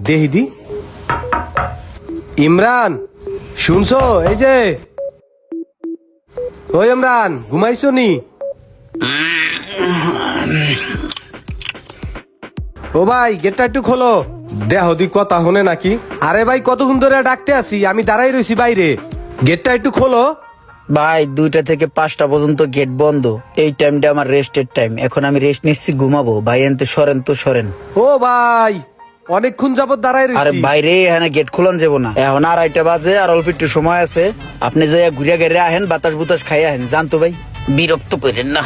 দেহিদি ইমরান শুনছো? এই যে ওই ইমরান, ঘুমাইছো নি? ও ভাই, গেটটা একটু খোলো। দেহ দি কথা হনে নাকি? আরে ভাই, কতক্ষণ ধরে ডাকতে আছি, আমি দাঁড়াই রয়েছি বাইরে। গেটটা একটু খোলো। ভাই 2টা থেকে 5টা পর্যন্ত গেট বন্ধ। এই টাইমটা আমার রেস্টের টাইম। এখন আমি রেস্ট নিচ্ছি, ঘুমাবো। ভাই এনতে সরেন তো সরেন। ও ভাই, অনেকক্ষণ যাবত দাঁড়াই আরে রয়েছি। বাইরে এখানে গেট খোলান যাবো না, এখন 2:30 বাজে, আর অল্প একটু সময় আছে। আপনি যাই ঘুরিয়া গেড়ে আহেন, বাতাস বুতাস খাই আহেন, জানতো ভাই, বিরক্ত করেন না।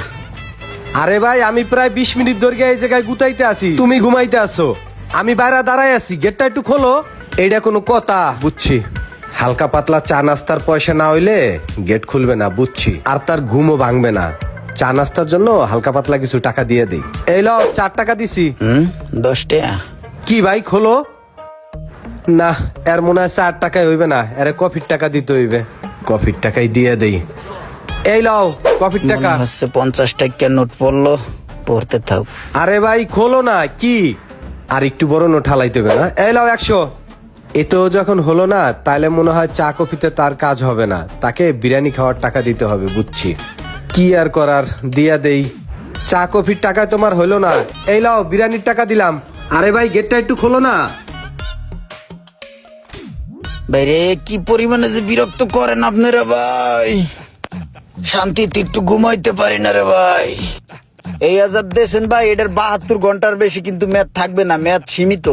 আরে ভাই, আমি প্রায় 20 মিনিট ধরে এই জায়গায় গুতাইতে আছি, তুমি ঘুমাইতে আসো। আমি বাইরে দাঁড়াই আছি, গেটটা একটু খোলো। এইটা কোনো কথা? বুঝছি, হালকা পাতলা চা নাস্তার পয়সা না হইলে গেট খুলবে না, বুঝছি। আর তার ঘুমও ভাঙবে না। চা নাস্তার জন্য হালকা পাতলা কিছু টাকা দিয়ে দিই। এই লও, 4 টাকা দিছি। 10 টাকা। কি ভাই, খোলো না। এর মনে হয় 4 টাকায় হইবে না, এর কফির টাকা দিতে হইবে। কফির টাকাই দিয়ে দেই। এই লও কফির টাকা। মনে হচ্ছে 50 টাকা নোট পড়লো, পড়তে থাক। আরে ভাই খোলো না। কি আর একটু বড় নোট হালাইতে হবে না? এই লাও 100। এতো যখন হলো না, তাহলে মনে হয় চা কফিতে তার কাজ হবে না, তাকে বিরিয়ানি খাওয়ার টাকা দিতে হবে, বুঝছি। কি আর করার, দিয়া দেই। চা কফির টাকায় তোমার হলো না, এই লাও বিরিয়ানির টাকা দিলাম। আরে ভাই, গেটটা একটু খোলো না। বাইরে কি পরিমাণে যে বিরক্ত করেন আপনারা ভাই, শান্তিতে একটু ঘুমাইতে পারি না রে ভাই। এই আজাদ দিয়েছেন ভাই, এটার 72 ঘন্টার বেশি কিন্তু মেয়াদ থাকবে না, মেয়াদ সীমিত।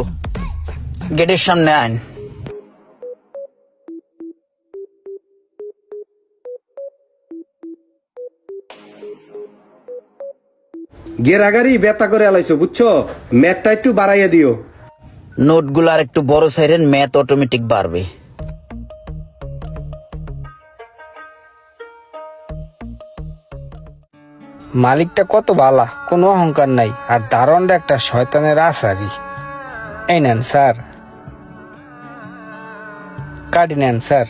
গেটের সামনে আইন। গেরাগারি বেতা করে আলাইছো, বুঝছো? ম্যাথটা একটু বাড়াইয়া দিও। নোটগুলো আর একটু বড় সাইরেন, ম্যাথ অটোমেটিক বাড়বে। মালিকটা কত বালা, কোনো অহংকার নাই, আর দারোয়ানটা একটা শয়তানের আসারি। এই নেন স্যার, কাটি নেন স্যার।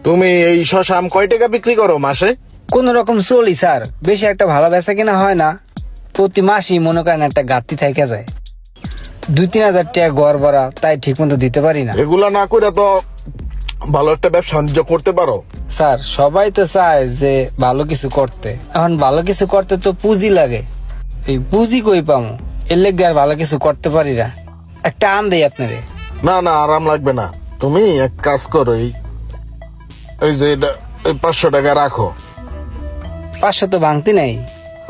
তুমি এই শশা আম কয় টাকা বিক্রি করো মাসে? কোন রকম চলি স্যার, বেশি একটা ভালো বেচা কিনা হয় না। প্রতি মাসই মনে করেন একটা ঘাটতি থেকে যায়। 2-3 হাজার টাকা গড় ভরা, তাই ঠিক মতো দিতে পারি না। এগুলা না করে তো ভালো একটা ব্যবসা বাণিজ্য করতে পারো। স্যার সবাই তো চায় যে ভালো কিছু করতে, এখন ভালো কিছু করতে তো পুঁজি লাগে। এই পুঁজি কই পামু? এর লেগে আর ভালো কিছু করতে পারি না। একটা আম দেই আপনারে। না না, আরাম লাগবে না। তুমি এক কাজ করো, এই যে এই 500 টাকা রাখো। 500 তো ভাঙতি নাই।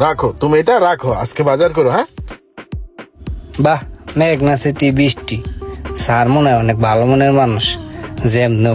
রাখো, তুমি এটা রাখো, আজকে বাজার করো। হ্যাঁ, বাহ, মেঘ না সেতি বৃষ্টি। স্যার মনে হয় অনেক ভালো মনের মানুষ। যেমন